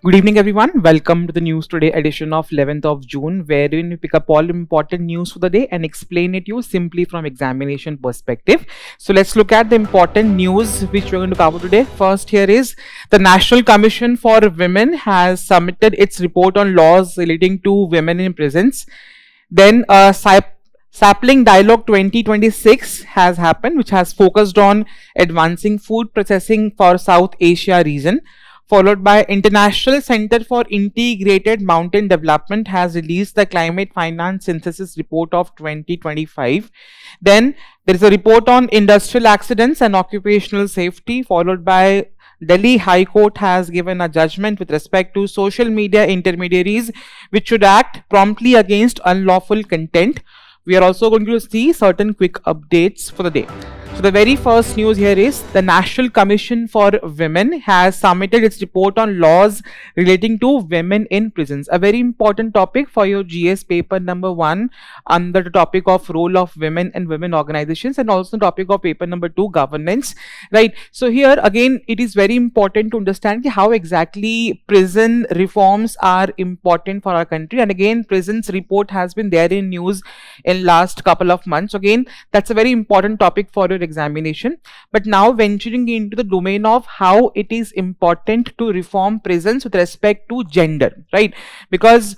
Good evening, everyone. Welcome to the News Today edition of 11th of June, wherein we pick up all important news for the day and explain it to you simply from examination perspective. So let's look at the important news which we're going to cover today. First, here is the National Commission for Women has submitted its report on laws relating to women in prisons. Then Sapling Dialogue 2026 has happened, which has focused on advancing food processing for South Asia region, followed by International Center for Integrated Mountain Development has released the Climate Finance Synthesis Report of 2025. Then there is a report on industrial accidents and occupational safety, followed by Delhi High Court has given a judgment with respect to social media intermediaries which should act promptly against unlawful content. We are also going to see certain quick updates for the day. So the very first news here is the National Commission for Women has submitted its report on laws relating to women in prisons. A very important topic for your GS paper number 1 under the topic of role of women and women organizations, and also the topic of paper number 2 governance, right? So here again it is very important to understand how exactly prison reforms are important for our country, and again prisons report has been there in news in last couple of months. Again, that's a very important topic for your examination. But now venturing into the domain of how it is important to reform prisons with respect to gender, right? Because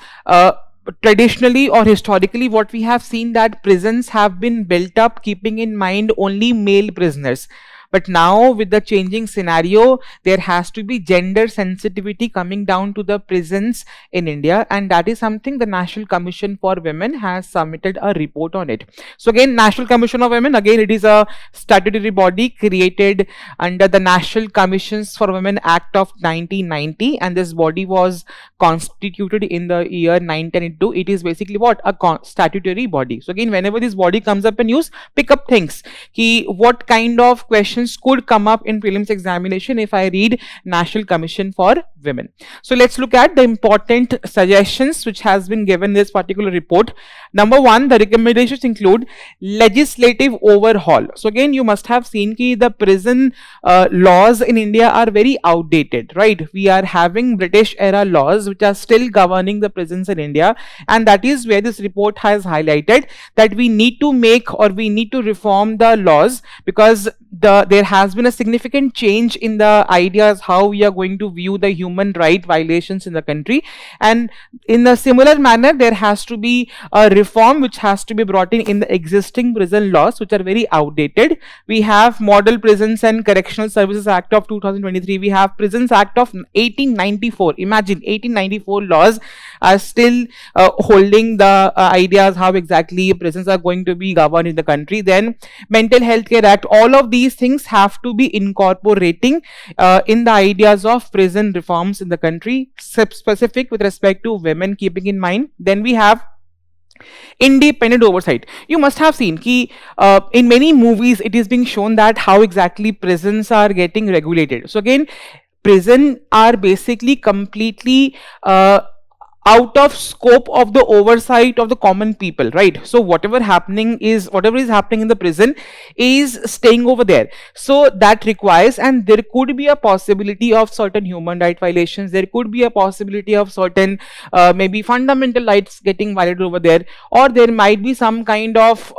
traditionally or historically what we have seen that prisons have been built up keeping in mind only male prisoners. But now with the changing scenario, there has to be gender sensitivity coming down to the prisons in India, and that is something the National Commission for Women has submitted a report on it. So again, National Commission of Women, again it is a statutory body created under the National Commissions for Women Act of 1990, and this body was constituted in the year 1992. It is basically what? A statutory body. So again, whenever this body comes up in news, pick up things. What kind of questions could come up in prelims examination if I read National Commission for Women. So let's look at the important suggestions which has been given in this particular report. Number 1, the recommendations include legislative overhaul. So again, you must have seen that the prison laws in India are very outdated, right? We are having British era laws which are still governing the prisons in India, and that is where this report has highlighted that we need to make or we need to reform the laws, because there has been a significant change in the ideas how we are going to view the human right violations in the country, and in a similar manner there has to be a reform which has to be brought in the existing prison laws which are very outdated. We have Model Prisons and Correctional Services Act of 2023. We have Prisons Act of 1894. Imagine 1894 laws are still holding the ideas how exactly prisons are going to be governed in the country. Then Mental Health Care Act. All of these things have to be incorporating in the ideas of prison reforms in the country, specific with respect to women, keeping in mind. Then we have independent oversight. You must have seen in many movies it is being shown that how exactly prisons are getting regulated. So again, prison are basically completely out of scope of the oversight of the common people, right? So whatever is happening in the prison is staying over there. So that requires, and there could be a possibility of certain human right violations, there could be a possibility of certain maybe fundamental rights getting violated over there, or there might be some kind of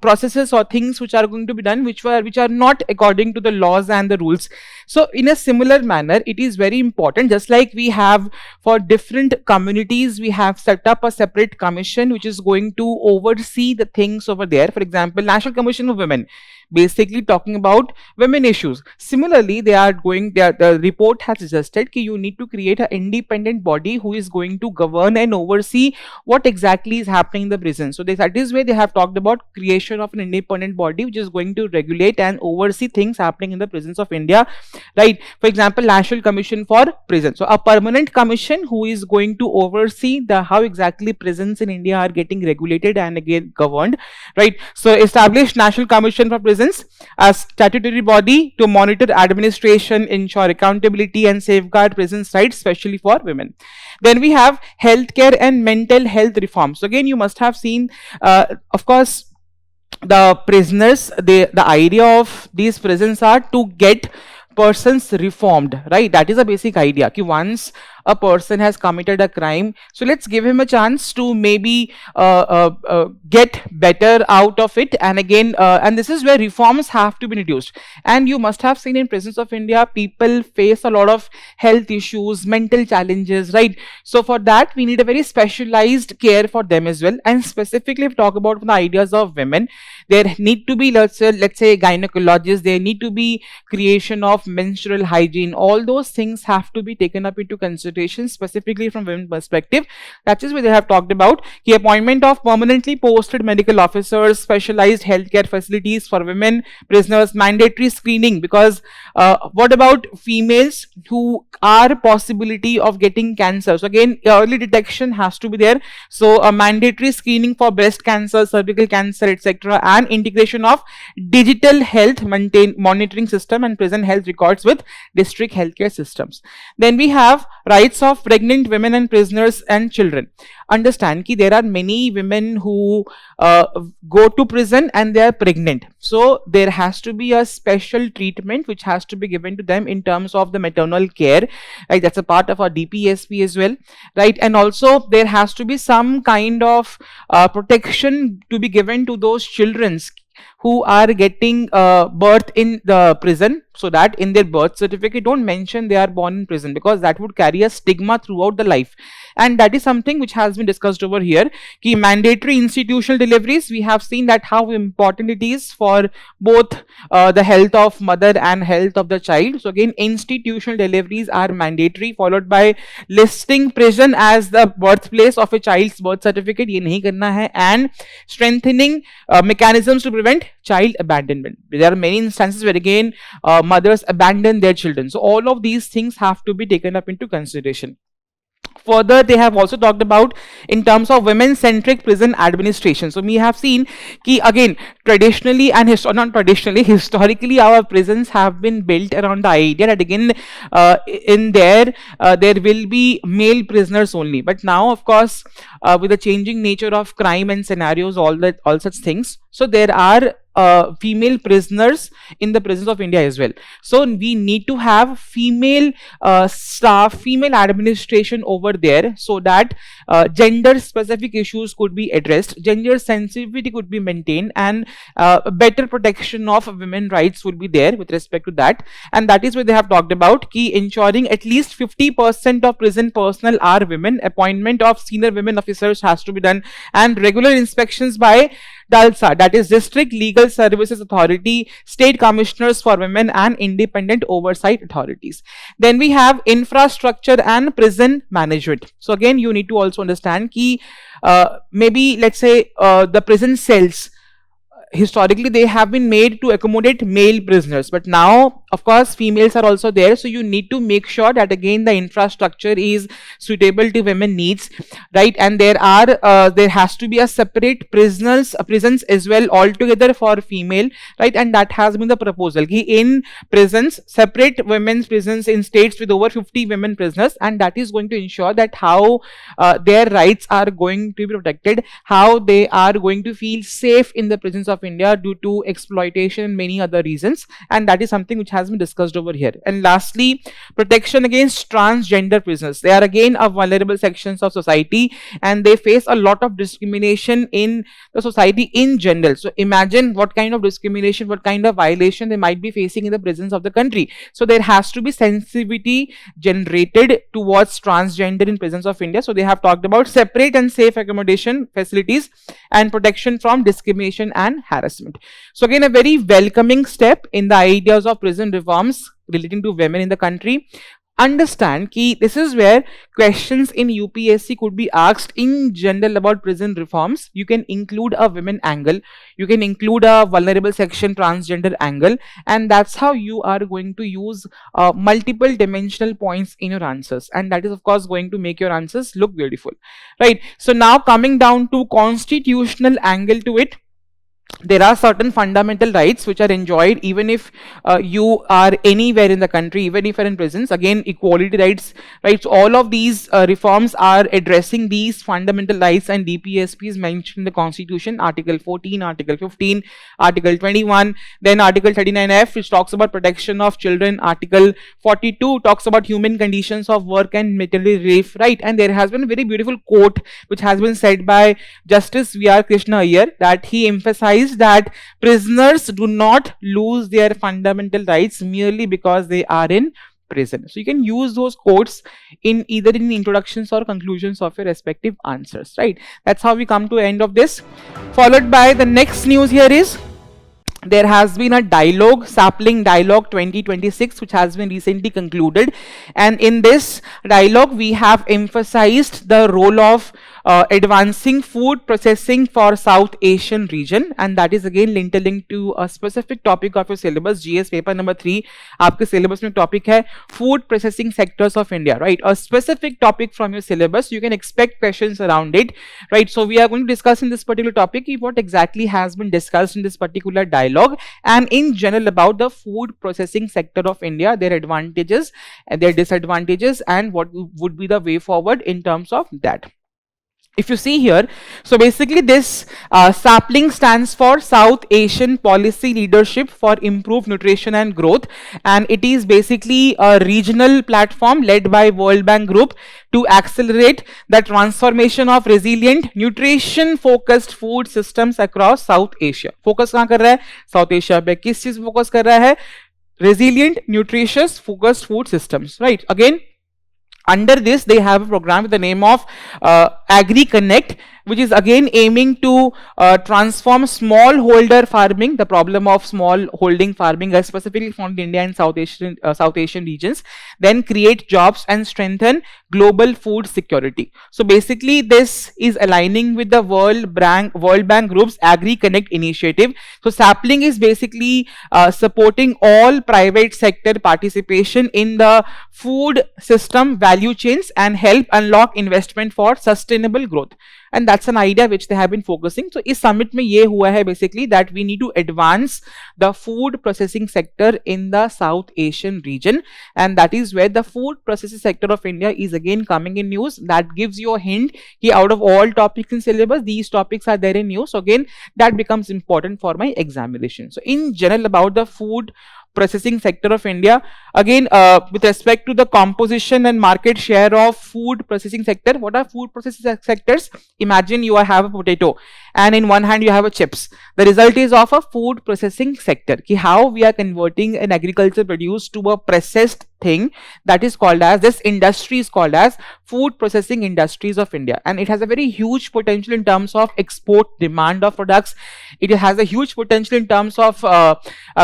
processes or things which are going to be done which are not according to the laws and the rules. So in a similar manner, it is very important, just like we have for different communities, we have set up a separate commission which is going to oversee the things over there. For example, National Commission of Women, basically talking about women issues. Similarly, the report has suggested that you need to create an independent body who is going to govern and oversee what exactly is happening in the prison. So that is where they have talked about creation of an independent body which is going to regulate and oversee things happening in the prisons of India, right? For example, National Commission for Prisons. So a permanent commission who is going to oversee how exactly prisons in India are getting regulated and again governed, right? So establish National Commission for Prisons a statutory body to monitor administration, ensure accountability and safeguard prisons rights, especially for women. Then we have healthcare and mental health reforms. So again, you must have seen, of course, the prisoners, the idea of these prisons are to get person's reformed, right? That is a basic idea. Ki once a person has committed a crime, so let's give him a chance to maybe get better out of it. And again, and this is where reforms have to be introduced. And you must have seen in prisons of India, people face a lot of health issues, mental challenges, right? So for that, we need a very specialized care for them as well. And specifically, if we talk about the ideas of women, there need to be, let's say gynecologists, there need to be creation of menstrual hygiene. All those things have to be taken up into consideration, specifically from women perspective. That is where they have talked about the appointment of permanently posted medical officers, specialized healthcare facilities for women prisoners, mandatory screening, because what about females who are possibility of getting cancer? So again, early detection has to be there. So a mandatory screening for breast cancer, cervical cancer, etc., and integration of digital health monitoring system and prison health records with district healthcare systems. Then we have rights of pregnant women and prisoners and children. Understand ki there are many women who go to prison and they are pregnant, so there has to be a special treatment which has to be given to them in terms of the maternal care, right? That's a part of our DPSP as well, right? And also there has to be some kind of protection to be given to those children who are getting birth in the prison, so that in their birth certificate don't mention they are born in prison, because that would carry a stigma throughout the life. And that is something which has been discussed over here. Ki mandatory institutional deliveries, we have seen that how important it is for both the health of mother and health of the child. So again, institutional deliveries are mandatory, followed by listing prison as the birthplace of a child's birth certificate, ye nahi karna hai, and strengthening mechanisms to prevent child abandonment. There are many instances where again mothers abandon their children. So all of these things have to be taken up into consideration. Further, they have also talked about in terms of women-centric prison administration. So we have seen ki again, traditionally and not traditionally, historically, our prisons have been built around the idea that again in there will be male prisoners only. But now, of course, with the changing nature of crime and scenarios, all such things, so there are female prisoners in the prisons of India as well. So we need to have female staff, female administration over there, so that gender specific issues could be addressed, gender sensitivity could be maintained, and better protection of women rights would be there with respect to that. And that is what they have talked about, ki ensuring at least 50% of prison personnel are women, appointment of senior women officers has to be done, and regular inspections by DALSA, that is District Legal Services Authority, state commissioners for women, and independent oversight authorities. Then we have infrastructure and prison management. So again, you need to also understand ki maybe let's say the prison cells, historically they have been made to accommodate male prisoners, but now of course females are also there, so you need to make sure that again the infrastructure is suitable to women needs, right? And there has to be a separate prisons as well altogether for female, right? And that has been the proposal ki in prisons, separate women's prisons in states with over 50 women prisoners, and that is going to ensure that how their rights are going to be protected, how they are going to feel safe in the prisons of India due to exploitation and many other reasons. And that is something which has been discussed over here. And lastly, protection against transgender prisoners. They are again a vulnerable sections of society, and they face a lot of discrimination in the society in general. So imagine what kind of discrimination, what kind of violation they might be facing in the prisons of the country. So there has to be sensitivity generated towards transgender in prisons of India. So they have talked about separate and safe accommodation facilities and protection from discrimination and harassment. So again, a very welcoming step in the ideas of prison reforms relating to women in the country. Understand ki this is where questions in UPSC could be asked in general about prison reforms. You can include a women angle, you can include a vulnerable section transgender angle, and that's how you are going to use multiple dimensional points in your answers, and that is of course going to make your answers look beautiful, right? So now coming down to constitutional angle to it. there are certain fundamental rights which are enjoyed even if you are anywhere in the country, even if you're in prisons. Again, equality rights, all of these reforms are addressing these fundamental rights, and DPSP is mentioned in the constitution, article 14, article 15, article 21, then article 39F, which talks about protection of children, article 42 talks about human conditions of work and material relief, right? And there has been a very beautiful quote which has been said by Justice VR Krishna Iyer, that he emphasized that prisoners do not lose their fundamental rights merely because they are in prison. So you can use those quotes in either in the introductions or conclusions of your respective answers, right? That's how we come to end of this. Followed by the next news here is, there has been a dialogue, Sapling Dialogue 2026, which has been recently concluded, and in this dialogue we have emphasized the role of advancing food processing for South Asian region, and that is again interlinked to a specific topic of your syllabus, GS paper number 3. आपके syllabus में topic है food processing sectors of India, right? A specific topic from your syllabus, you can expect questions around it, right? So we are going to discuss in this particular topic what exactly has been discussed in this particular dialogue, and in general about the food processing sector of India, their advantages and their disadvantages, and what would be the way forward in terms of that. If you see here, so basically this Sapling stands for South Asian Policy Leadership for Improved Nutrition and Growth, and it is basically a regional platform led by World Bank Group to accelerate the transformation of resilient nutrition focused food systems across South Asia. Focus कहाँ कर रहा है? South Asia पे किस चीज focus कर रहा है? Resilient nutritious focused food systems, right? Again, under this they have a program with the name of Agri Connect, which is again aiming to transform smallholder farming, the problem of small holding farming specifically found in India and South Asian regions, then create jobs and strengthen global food security. So basically this is aligning with the World Bank Group's Agri Connect initiative. So Sapling is basically supporting all private sector participation in the food system value chains and help unlock investment for sustainable growth. And that's an idea which they have been focusing. So इस summit में ये हुआ है basically that we need to advance the food processing sector in the South Asian region, and that is where the food processing sector of India is again coming in news. That gives you a hint कि out of all topics in syllabus, these topics are there in news. So again, that becomes important for my examination. So in general about the food processing sector of India, again with respect to the composition and market share of food processing sector, what are food processing sectors? Imagine you have a potato and in one hand you have a chips. The result is of a food processing sector, ki how we are converting an agriculture produce to a processed thing. That is called as, this industry is called as food processing industries of India, and it has a very huge potential in terms of export demand of products. It has a huge potential in terms of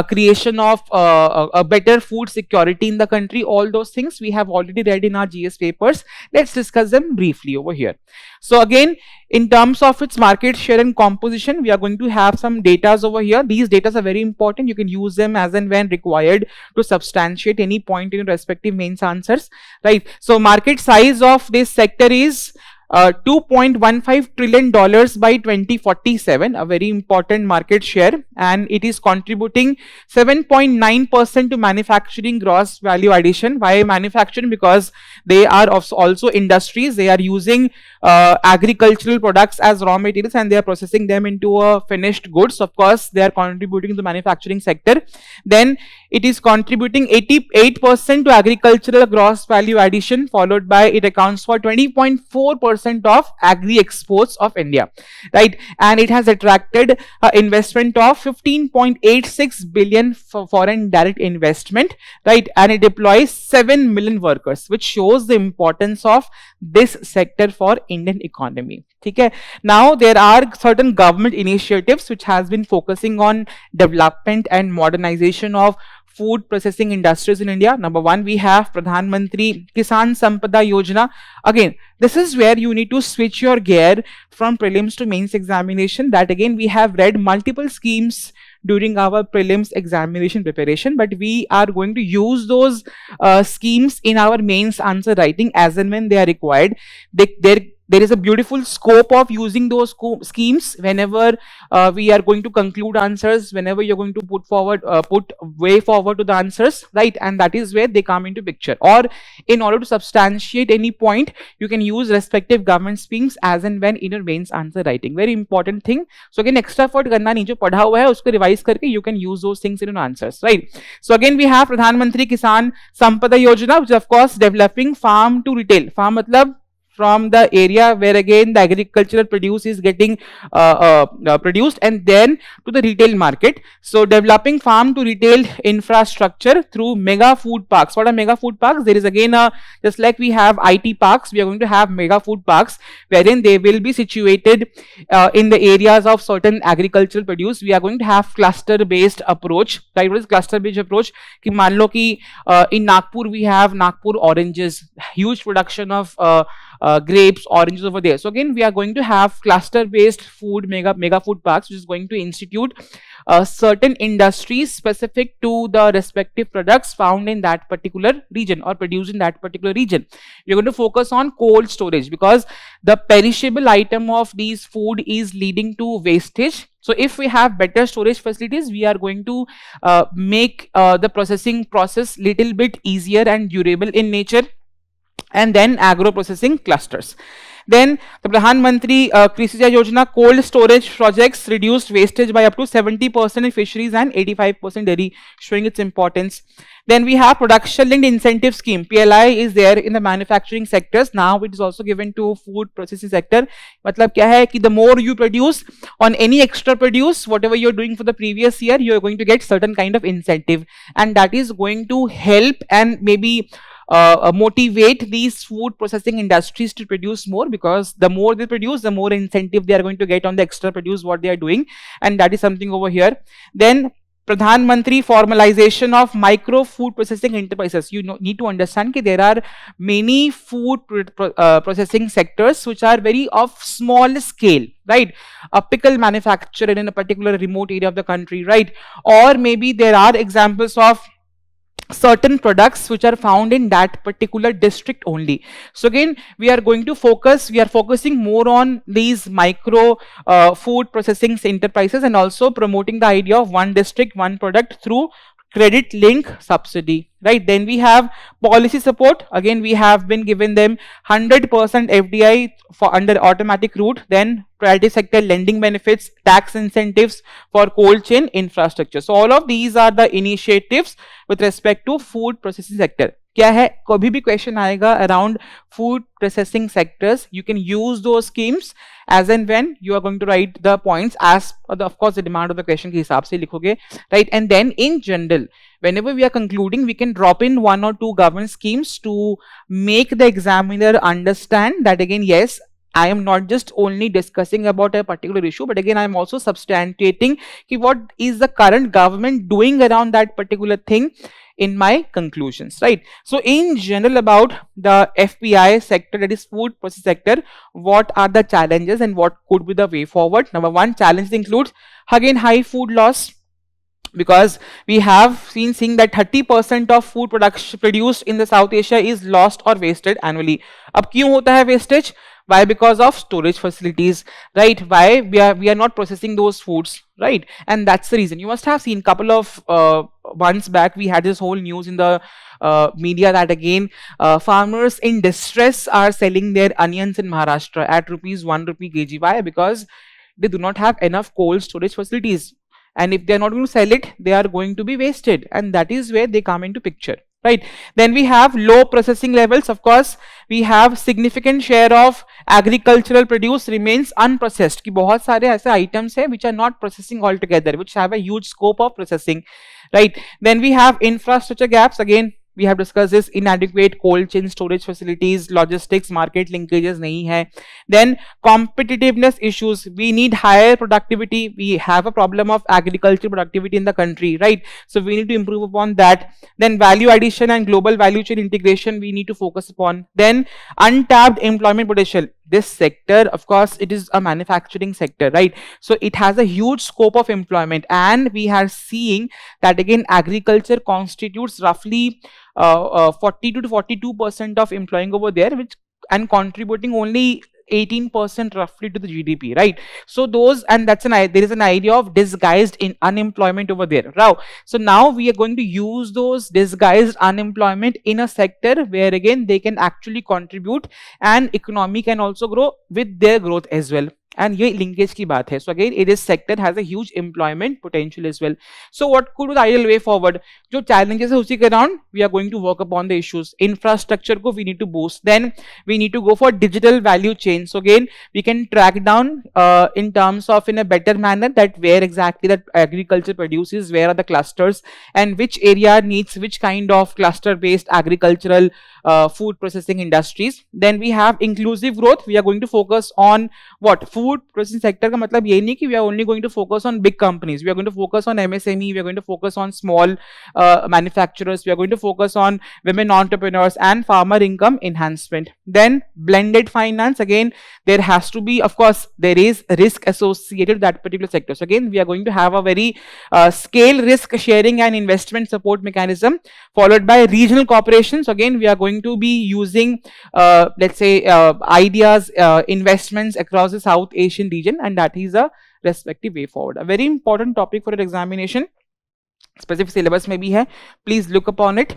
creation of a better food security in the country. All those things we have already read in our GS papers. Let's discuss them briefly over here. So again, in terms of its market share and composition, we are going to have some data over here. These data are very important. You can use them as and when required to substantiate any point in your respective mains answers, right? So market size of this sector is $2.15 trillion by 2047, a very important market share, and it is contributing 7.9% to manufacturing gross value addition. Why manufacturing? Because they are also industries. They are using agricultural products as raw materials and they are processing them into a finished goods. Of course, they are contributing to the manufacturing sector. Then it is contributing 88% to agricultural gross value addition, followed by it accounts for 20.4% of agri exports of India, right? And it has attracted investment of 15.86 billion for foreign direct investment, right? And it deploys 7 million workers, which shows the importance of this sector for Indian economy. Okay. Now there are certain government initiatives which has been focusing on development and modernization of food processing industries in India. Number one, we have Pradhan Mantri Kisan Sampada Yojana. Again, this is where you need to switch your gear from prelims to mains examination. That again, we have read multiple schemes during our prelims examination preparation, but we are going to use those schemes in our mains answer writing as and when they are required. There there is a beautiful scope of using those schemes whenever we are going to conclude answers, whenever you're going to put way forward to the answers, right? And that is where they come into picture. Or in order to substantiate any point, you can use respective government schemes as and when in your mains answer writing. Very important thing. So again, extra effort करना नहीं, जो पढ़ा हुआ है उसको revise करके you can use those things in your answers, right? So again we have Pradhan Mantri Kisan Sampada Yojana, which is of course developing farm to retail. Farm मतलब from the area where again the agricultural produce is getting produced and then to the retail market. So developing farm to retail infrastructure through mega food parks. What are mega food parks? There is again a, just like we have IT parks, we are going to have mega food parks wherein they will be situated in the areas of certain agricultural produce. We are going to have cluster based approach, right? What is cluster based approach? कि मान लो कि in Nagpur we have Nagpur oranges, huge production of grapes, oranges over there. So again, we are going to have cluster-based food mega food parks, which is going to institute certain industries specific to the respective products found in that particular region or produced in that particular region. You're going to focus on cold storage because the perishable item of these food is leading to wastage. So if we have better storage facilities, we are going to make the processing process little bit easier and durable in nature. And then agro processing clusters. Then the Pradhan Mantri Krishi Yojana cold storage projects reduced wastage by up to 70% in fisheries and 85% dairy, showing its importance. Then we have production linked incentive scheme. PLI is there in the manufacturing sectors. Now it is also given to food processing sector. मतलब क्या है कि the more you produce on any extra produce, whatever you're doing for the previous year, you're going to get certain kind of incentive, and that is going to help and maybe motivate these food processing industries to produce more, because the more they produce, the more incentive they are going to get on the extra produce what they are doing, and that is something over here. Then Pradhan Mantri formalization of micro food processing enterprises. You need to understand that there are many food processing sectors which are very of small scale, right? A pickle manufacturer in a particular remote area of the country, right? Or maybe there are examples of certain products which are found in that particular district only. So again, we are focusing more on these micro food processing enterprises, and also promoting the idea of one district, one product through credit link subsidy, right? Then we have policy support. Again, we have been given them 100% FDI for under automatic route, then priority sector lending benefits, tax incentives for cold chain infrastructure. So all of these are the initiatives with respect to food processing sector. क्या है, कभी भी question आएगा around food processing sectors, you can use those schemes as and when you are going to write the points as of course the demand of the question के हिसाब से लिखोगे, right? And then in general, whenever we are concluding, we can drop in one or two government schemes to make the examiner understand that again, yes, I am not just only discussing about a particular issue, but again I am also substantiating what is the current government doing around that particular thing in my conclusions, right? So in general about the FPI sector, that is food processing sector, what are the challenges and what could be the way forward? Number one, challenge includes again high food loss, because we have seeing that 30% of food production produced in the South Asia is lost or wasted annually. अब क्यों होता है wastage? Why? Because of storage facilities, right? Why? We are not processing those foods, right? And that's the reason. You must have seen couple of months back we had this whole news in the media that again farmers in distress are selling their onions in Maharashtra at rupees 1 rupee kg. Why? Because they do not have enough cold storage facilities, and if they are not going to sell it, they are going to be wasted, and that is where they come into picture, right? Then we have low processing levels. Of course, we have significant share of agricultural produce remains unprocessed, कि बहुत सारे ऐसे items हैं which are not processing altogether, which have a huge scope of processing, right? Then we have infrastructure gaps. Again, we have discussed this, inadequate cold chain storage facilities, logistics, market linkages nahi hai. Then competitiveness issues, we need higher productivity. We have a problem of agricultural productivity in the country, right? So we need to improve upon that. Then value addition and global value chain integration we need to focus upon. Then untapped employment potential. This sector, of course, it is a manufacturing sector, right? So it has a huge scope of employment, and we are seeing that again agriculture constitutes roughly 40 to 42% of employing over there, which and contributing only 18% roughly to the GDP, right? So those, and there is an idea of disguised in unemployment over there. So now we are going to use those disguised unemployment in a sector where again they can actually contribute and economy can also grow with their growth as well. And ये linkage की बात है. So again, this sector has a huge employment potential as well. So what could be the ideal way forward? जो challenges है उसी के around we are going to work upon the issues. Infrastructure को we need to boost. Then we need to go for digital value chain. So again, we can track down in terms of in a better manner that where exactly that agriculture produces, where are the clusters, and which area needs which kind of cluster-based agricultural food processing industries. Then we have inclusive growth. We are going to focus on what? Food processing sector का मतलब ये नहीं कि we are only going to focus on big companies. We are going to focus on MSME. We are going to focus on small manufacturers. We are going to focus on women entrepreneurs and farmer income enhancement. Then blended finance. Again, there has to be, of course, there is risk associated with that particular sector. So again, we are going to have a very scale risk sharing and investment support mechanism, followed by regional cooperation. So again, we are going to be using, let's say, ideas, investments across the South Asian region, and that is a respective way forward. A very important topic for an examination. Specific syllabus में भी है. Please look upon it.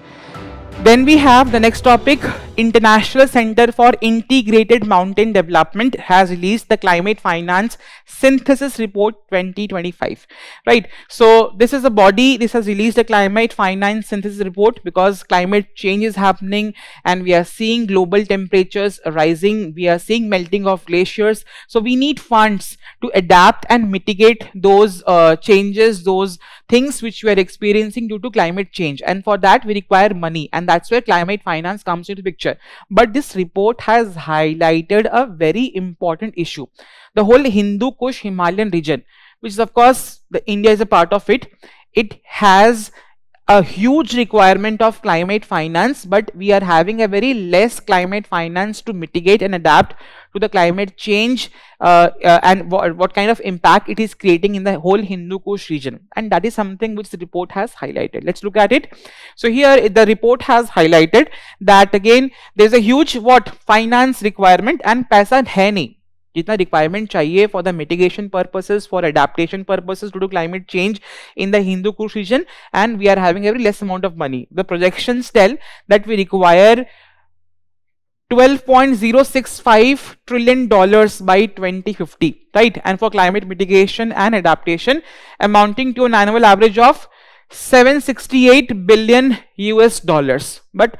Then we have the next topic. International Center for Integrated Mountain Development has released the Climate Finance Synthesis Report 2025. Right. So this is a body. This has released a Climate Finance Synthesis Report because climate change is happening and we are seeing global temperatures rising. We are seeing melting of glaciers. So we need funds to adapt and mitigate those changes, those things which we are experiencing due to climate change. And for that we require money, and that's where climate finance comes into picture. But this report has highlighted a very important issue. The whole Hindu Kush Himalayan region, which is of course India is a part of it, it has a huge requirement of climate finance, but we are having a very less climate finance to mitigate and adapt to the climate change and what kind of impact it is creating in the whole Hindu Kush region. And that is something which the report has highlighted. Let's look at it. So here the report has highlighted that again there is a huge finance requirement and पैसा है नहीं जितना requirement चाहिए for the mitigation purposes, for adaptation purposes due to climate change in the Hindu Kush region, and we are having a very less amount of money. The projections tell that we require $12.065 trillion by 2050, right? And for climate mitigation and adaptation, amounting to an annual average of $768 billion US. But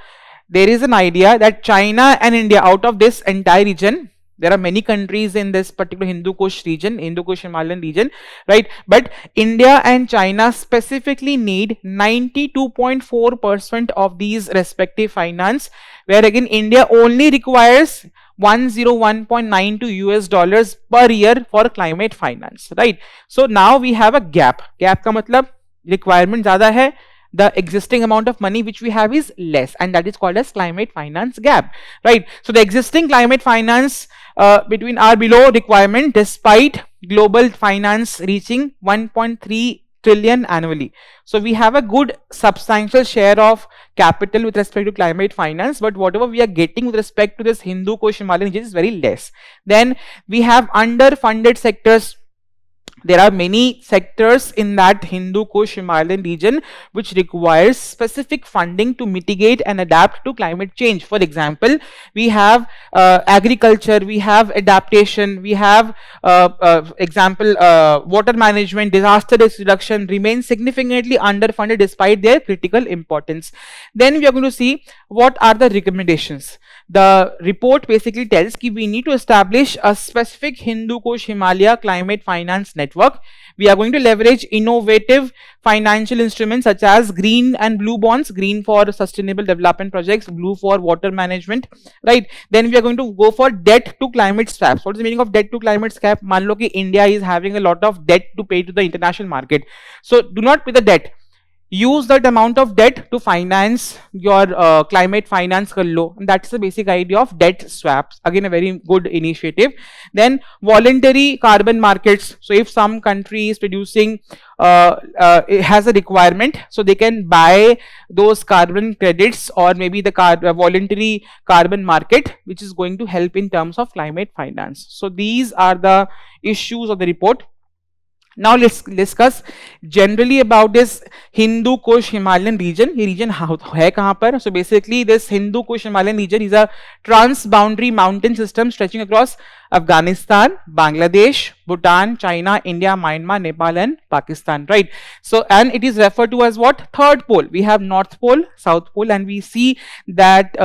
there is an idea that China and India, out of this entire region, there are many countries in this particular Hindu Kush region, Hindu Kush Himalayan region, right? But India and China specifically need 92.4% of these respective finance, where again India only requires $101.92 US per year for climate finance, right? So now we have a gap. Gap का मतलब requirement ज़्यादा है, the existing amount of money which we have is less, and that is called as climate finance gap, right? So the existing climate finance between are below requirement despite global finance reaching 1.3 trillion annually. So we have a good substantial share of capital with respect to climate finance, but whatever we are getting with respect to this Hindu Kush Himalayan region is very less. Then we have underfunded sectors. There are many sectors in that Hindu Kush Himalayan region which requires specific funding to mitigate and adapt to climate change. For example, we have agriculture, we have adaptation, we have water management, disaster risk reduction remain significantly underfunded despite their critical importance. Then we are going to see what are the recommendations. The report basically tells that we need to establish a specific Hindu Kush Himalaya climate finance network. We are going to leverage innovative financial instruments such as green and blue bonds, green for sustainable development projects, blue for water management, right? Then we are going to go for debt to climate swaps. What is the meaning of debt to climate swap? मान लो कि India is having a lot of debt to pay to the international market. So do not pay the debt. use that amount of debt to finance your climate finance kar lo. And that's the basic idea of debt swaps. Again, a very good initiative. Then voluntary carbon markets. So if some country is producing, it has a requirement, so they can buy those carbon credits, or maybe the voluntary carbon market, which is going to help in terms of climate finance. So these are the issues of the report. Now let's discuss generally about this Hindu Kush Himalayan region. ये region है कहाँ पर? So basically this Hindu Kush Himalayan region is a trans-boundary mountain system stretching across Afghanistan, Bangladesh, Bhutan, China, India, Myanmar, Nepal and Pakistan, right? So, and it is referred to as what? Third pole. We have North Pole, South Pole, and we see that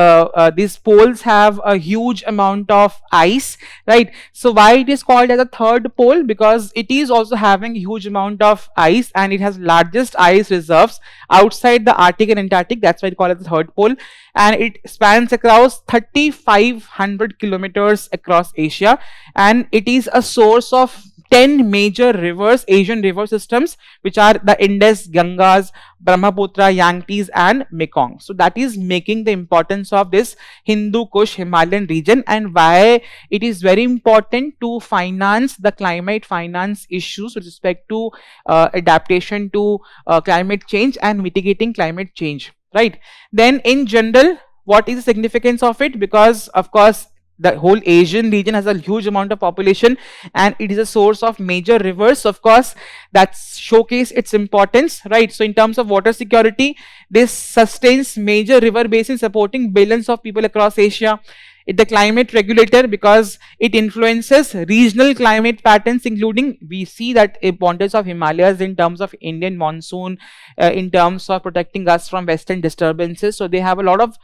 these poles have a huge amount of ice, right? So why it is called as a third pole? Because it is also having a huge amount of ice, and it has largest ice reserves outside the Arctic and Antarctic. That's why it called as the third pole, and it spans across 3,500 kilometers across Asia, and it is a source of 10 major rivers, Asian river systems, which are the Indus, Gangas, Brahmaputra, Yangtze and Mekong. So that is making the importance of this Hindu Kush Himalayan region, and why it is very important to finance the climate finance issues with respect to adaptation to climate change and mitigating climate change, right? Then in general, what is the significance of it? Because of course the whole Asian region has a huge amount of population, and it is a source of major rivers. Of course, that showcase its importance, right? So in terms of water security, this sustains major river basins supporting billions of people across Asia. It's the climate regulator because it influences regional climate patterns, including we see that importance of Himalayas in terms of Indian monsoon, in terms of protecting us from western disturbances. So they have a lot of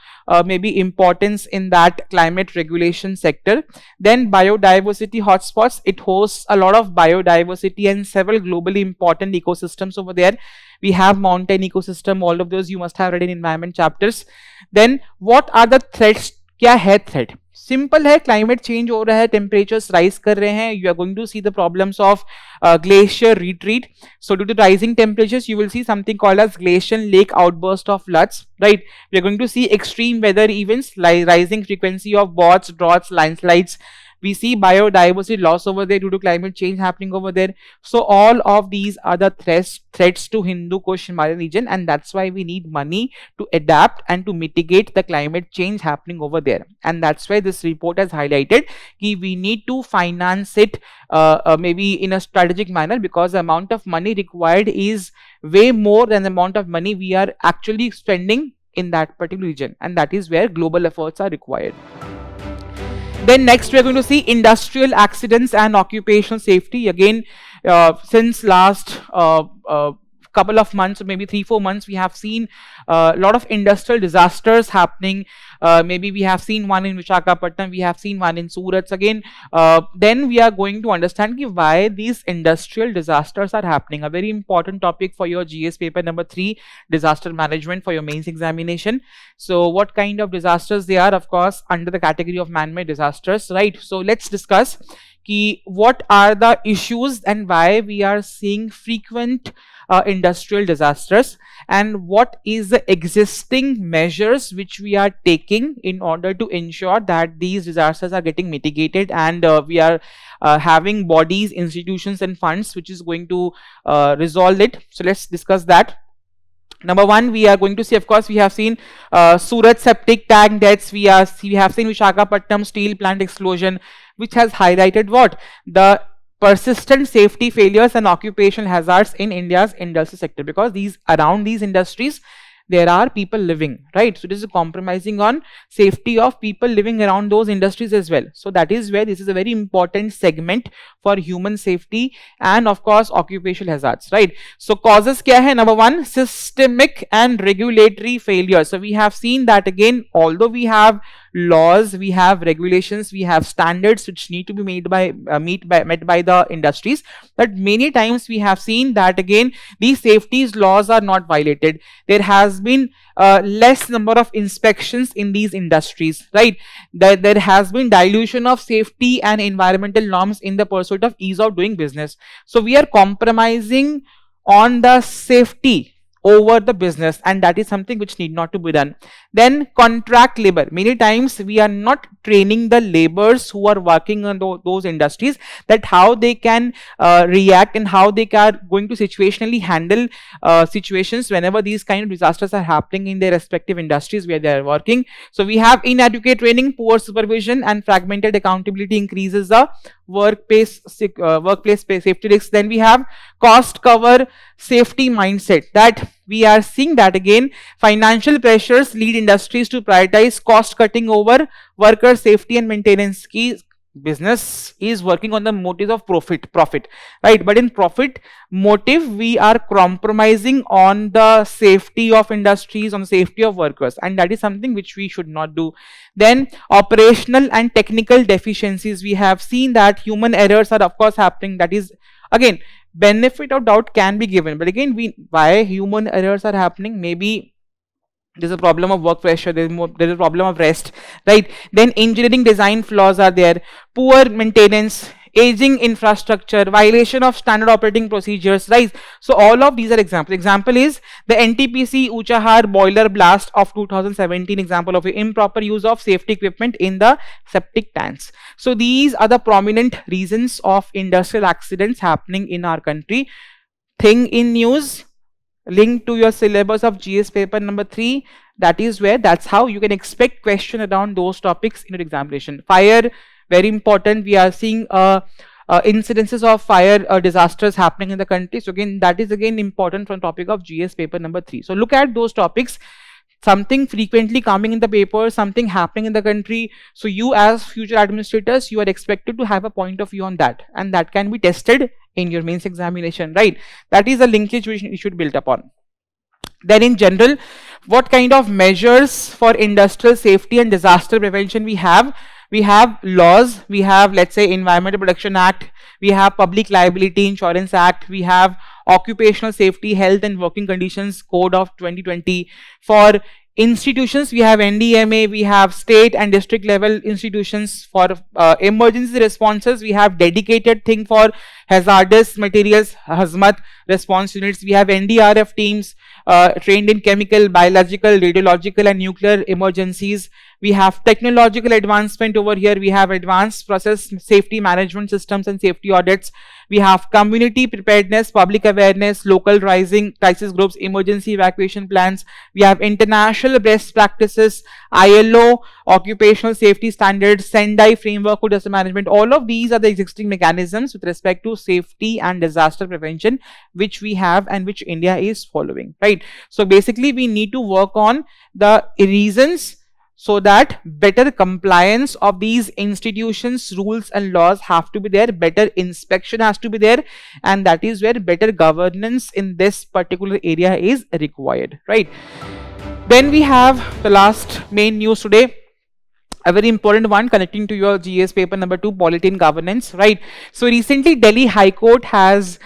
maybe importance in that climate regulation sector. Then biodiversity hotspots, it hosts a lot of biodiversity and several globally important ecosystems over there. We have mountain ecosystem, all of those you must have read in environment chapters. Then what are the threats? क्या है threat? Simple है, climate change हो रहा है, temperatures rise कर रहे हैं, you are going to see the problems of glacier retreat. So due to rising temperatures you will see something called as glacier lake outburst of floods, right? We are going to see extreme weather events, rising frequency of droughts, landslides. We see biodiversity loss over there due to climate change happening over there. So all of these are the threats to Hindu Kush Himalayan region, and that's why we need money to adapt and to mitigate the climate change happening over there. And that's why this report has highlighted that we need to finance it maybe in a strategic manner, because the amount of money required is way more than the amount of money we are actually spending in that particular region, and that is where global efforts are required. Then next we are going to see industrial accidents and occupational safety. Again, since last couple of months, or maybe 3-4 months, we have seen a lot of industrial disasters happening. Maybe we have seen one in Visakhapatnam, we have seen one in Surat. Again, then we are going to understand why these industrial disasters are happening. A very important topic for your GS paper number 3, disaster management, for your mains examination. So what kind of disasters they are? Of course, under the category of man-made disasters, right? So let's discuss what are the issues and why we are seeing frequent industrial disasters, and what is the existing measures which we are taking in order to ensure that these disasters are getting mitigated, and we are having bodies, institutions and funds which is going to resolve it. So let's discuss that. Number one, we are going to see, of course, we have seen Surat septic tank deaths. We have seen Visakhapatnam steel plant explosion, which has highlighted what? The persistent safety failures and occupational hazards in India's industrial sector, because around these industries there are people living, right? So this is compromising on safety of people living around those industries as well. So that is where this is a very important segment for human safety and of course occupational hazards, right? So causes kya hai? Number one, systemic and regulatory failure. So we have seen that again, although we have laws, we have regulations, we have standards which need to be met by the industries, but many times we have seen that again these safety laws are not violated. There has been less number of inspections in these industries, right? There has been dilution of safety and environmental norms in the pursuit of ease of doing business. So we are compromising on the safety over the business, and that is something which need not to be done. Then contract labor, many times we are not training the laborers who are working on those industries, that how they can react and how they are going to situationally handle situations whenever these kind of disasters are happening in their respective industries where they are working. So we have inadequate training, poor supervision, and fragmented accountability increases the workplace safety risks. Then we have cost cover safety mindset, that we are seeing that again financial pressures lead industries to prioritize cost cutting over worker safety and maintenance. Key business is working on the motives of profit, right? But in profit motive we are compromising on the safety of industries, on the safety of workers, and that is something which we should not do. Then operational and technical deficiencies, we have seen that human errors are of course happening. That is again, benefit of doubt can be given, but again, why human errors are happening? Maybe there's a problem of work pressure, there's a problem of rest, right? Then engineering design flaws are there, poor maintenance, aging infrastructure, violation of standard operating procedures, right? So all of these are examples. Example is the NTPC Uchahar boiler blast of 2017, example of improper use of safety equipment in the septic tanks. So these are the prominent reasons of industrial accidents happening in our country. Thing in news, link to your syllabus of GS paper number 3. That is where, that's how you can expect question around those topics in your examination. Fire, very important. We are seeing incidences of fire disasters happening in the country. So again, that is again important from topic of GS paper number 3. So look at those topics. Something frequently coming in the paper, something happening in the country. So you as future administrators, you are expected to have a point of view on that, and that can be tested in your mains examination, right? That is a linkage which you should build upon. Then in general, what kind of measures for industrial safety and disaster prevention we have? We have laws, we have, let's say, Environmental Protection Act, we have Public Liability Insurance Act, we have Occupational Safety, Health and Working Conditions Code of 2020. For institutions, we have NDMA, we have state and district level institutions. For emergency responses, we have dedicated thing for hazardous materials, hazmat response units. We have NDRF teams trained in chemical, biological, radiological and nuclear emergencies. We have technological advancement over here. We have advanced process safety management systems and safety audits. We have community preparedness, public awareness, local rising crisis groups, emergency evacuation plans. We have international best practices, ILO, occupational safety standards, Sendai framework for disaster management. All of these are the existing mechanisms with respect to safety and disaster prevention which we have and which India is following, right? So basically we need to work on the reasons so that better compliance of these institutions, rules and laws have to be there, better inspection has to be there, and that is where better governance in this particular area is required, right? Then we have the last main news today, a very important one connecting to your GS paper number 2, polity and governance, right? So recently Delhi High Court has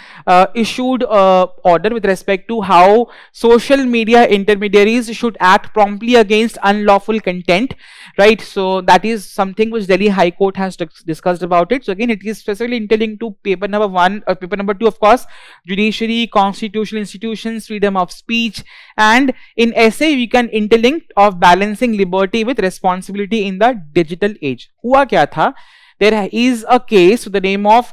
issued a order with respect to how social media intermediaries should act promptly against unlawful content, right? So that is something which Delhi High Court has discussed about it. So again, it is specifically interlinked to paper number 1 or paper number 2, of course, judiciary, constitutional institutions, freedom of speech, and in essay we can interlink of balancing liberty with responsibility in the digital age. Hua kya tha? There is a case with the name of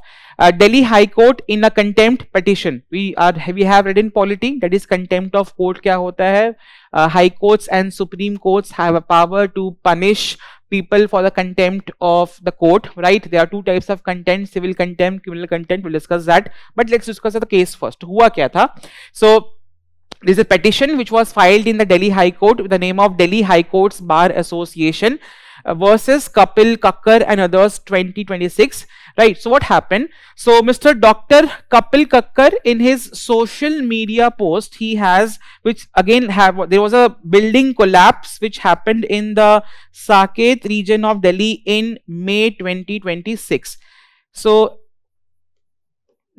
Delhi High Court in a contempt petition. We have read in polity, that is contempt of court kya hota hai. High courts and supreme courts have a power to punish people for the contempt of the court, right? There are two types of contempt, civil contempt, criminal contempt. We'll discuss that, but let's discuss the case first. Hua kya tha? So there is a petition which was filed in the Delhi High Court with the name of Delhi High Courts Bar Association versus Kapil Kakkar and others 2026, right? So what happened? So Mr. Dr. Kapil Kakkar, in his social media post, he has, which again there was a building collapse which happened in the Saket region of Delhi in May 2026. So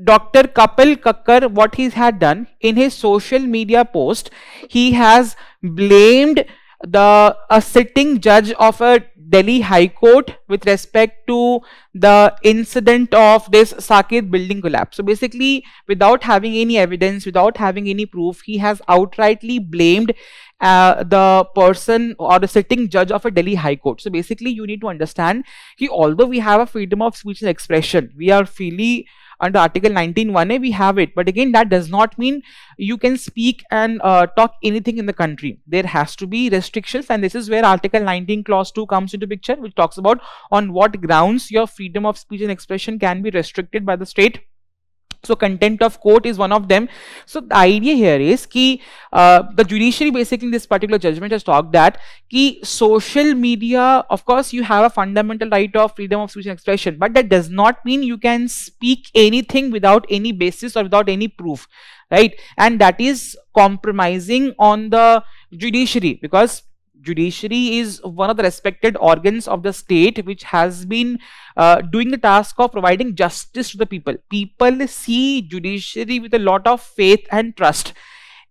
Dr. Kapil Kakkar, what he had done in his social media post, he has blamed a sitting judge of a Delhi High Court with respect to the incident of this Saket building collapse. So basically, without having any evidence, without having any proof, he has outrightly blamed the person or the sitting judge of a Delhi High Court. So basically, you need to understand that although we have a freedom of speech and expression, we are freely under Article 19(1)(a) we have it, but again that does not mean you can speak and talk anything in the country. There has to be restrictions, and this is where Article 19 Clause 2 comes into picture, which talks about on what grounds your freedom of speech and expression can be restricted by the state. So contempt of court is one of them. So the idea here is ki the judiciary basically in this particular judgment has talked that ki social media, of course you have a fundamental right of freedom of speech and expression, but that does not mean you can speak anything without any basis or without any proof, right? And that is compromising on the judiciary, because judiciary is one of the respected organs of the state which has been doing the task of providing justice to the people. People see judiciary with a lot of faith and trust.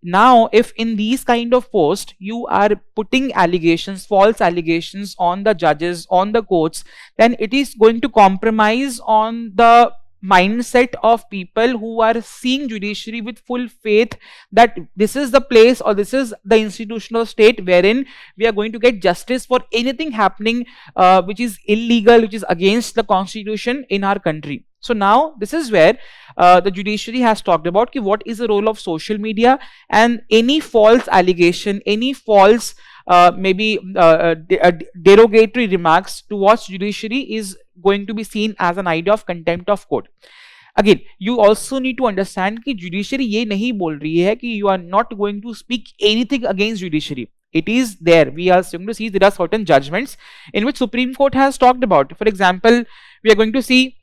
Now, if in these kind of posts you are putting allegations, false allegations on the judges, on the courts, then it is going to compromise on the mindset of people who are seeing judiciary with full faith that this is the place or this is the institutional state wherein we are going to get justice for anything happening which is illegal, which is against the constitution in our country. So now this is where the judiciary has talked about ki what is the role of social media, and any false allegation, any false derogatory remarks towards judiciary is going to be seen as an idea of contempt of court. Again, you also need to understand कि judiciary ये नहीं बोल रही है कि you are not going to speak anything against judiciary. It is there. We are going to see there are certain judgments in which Supreme Court has talked about. For example, we are going to see,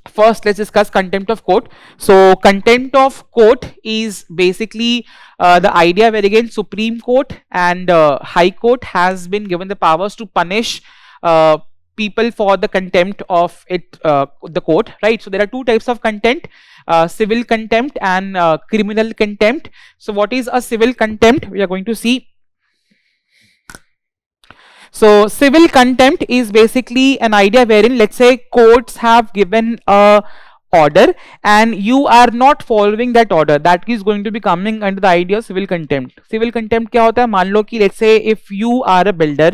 first let's discuss contempt of court. So contempt of court is basically the idea where again Supreme Court and High Court has been given the powers to punish people for the contempt of the court, right? So there are two types of contempt, civil contempt and criminal contempt. So what is a civil contempt? We are going to see. So civil contempt is basically an idea wherein, let's say, courts have given a order and you are not following that order, that is going to be coming under the idea of civil contempt. Civil contempt क्या होता है? मान लो कि let's say if you are a builder,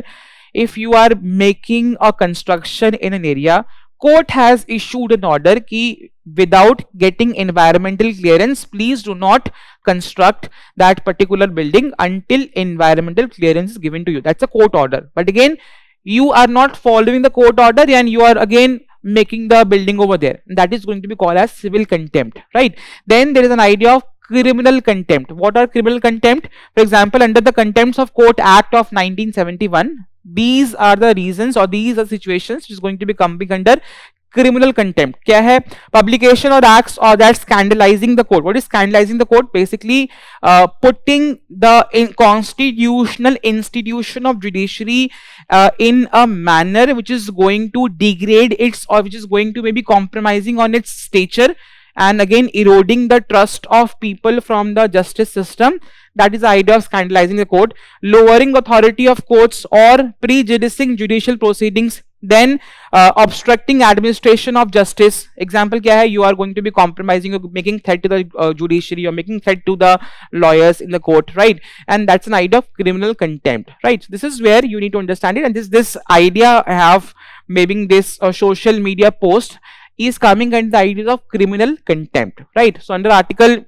if you are making a construction in an area, court has issued an order कि without getting environmental clearance, please do not construct that particular building until environmental clearance is given to you. That's a court order. But again, you are not following the court order and you are again making the building over there. That is going to be called as civil contempt, right? Then there is an idea of criminal contempt. What are criminal contempt? For example, under the Contempts of Court Act of 1971, these are the reasons or these are situations which is going to be coming under criminal contempt. क्या है? Publication or acts or that scandalizing the court. What is scandalizing the court? Basically putting the constitutional institution of judiciary in a manner which is going to degrade its, or which is going to maybe compromising on its stature, and again eroding the trust of people from the justice system. That is the idea of scandalizing the court. Lowering authority of courts or prejudicing judicial proceedings. Then obstructing administration of justice. Example क्या है? You are going to be compromising, or making threat to the judiciary, or making threat to the lawyers in the court, right? And that's an idea of criminal contempt, right? So this is where you need to understand it, and this idea I have maybe this social media post is coming under the idea of criminal contempt, right? So under Article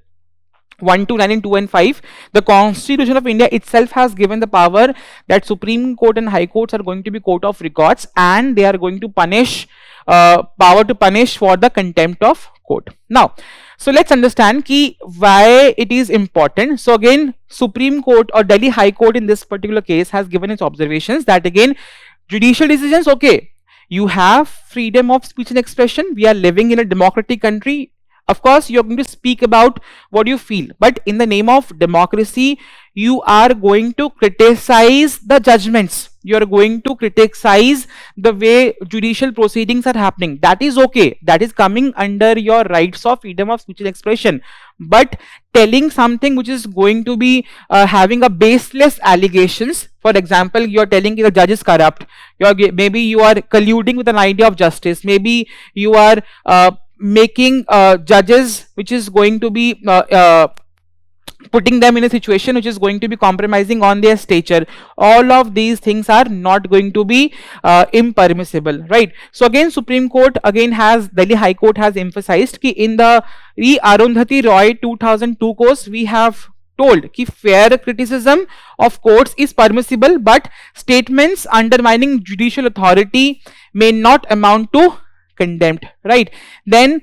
129 and 2 and 5, the Constitution of India itself has given the power that Supreme Court and High Courts are going to be court of records, and they are going to punish, power to punish for the contempt of court. Now, so let's understand ki why it is important. So again, Supreme Court or Delhi High Court in this particular case has given its observations that again, judicial decisions, okay, you have freedom of speech and expression. We are living in a democratic country. Of course, you're going to speak about what you feel, but in the name of democracy, you are going to criticize the judgments. you are going to criticize the way judicial proceedings are happening. That is okay, that is coming under your rights of freedom of speech and expression. But telling something which is going to be having a baseless allegations, for example, you are telling the judge is corrupt, maybe you are colluding with an idea of justice, maybe you are making judges which is going to be putting them in a situation which is going to be compromising on their stature. All of these things are not going to be impermissible, right? So again, Supreme Court again has, Delhi High Court has emphasized ki in the Arundhati Roy 2002 course, we have told ki fair criticism of courts is permissible, but statements undermining judicial authority may not amount to contempt, right? Then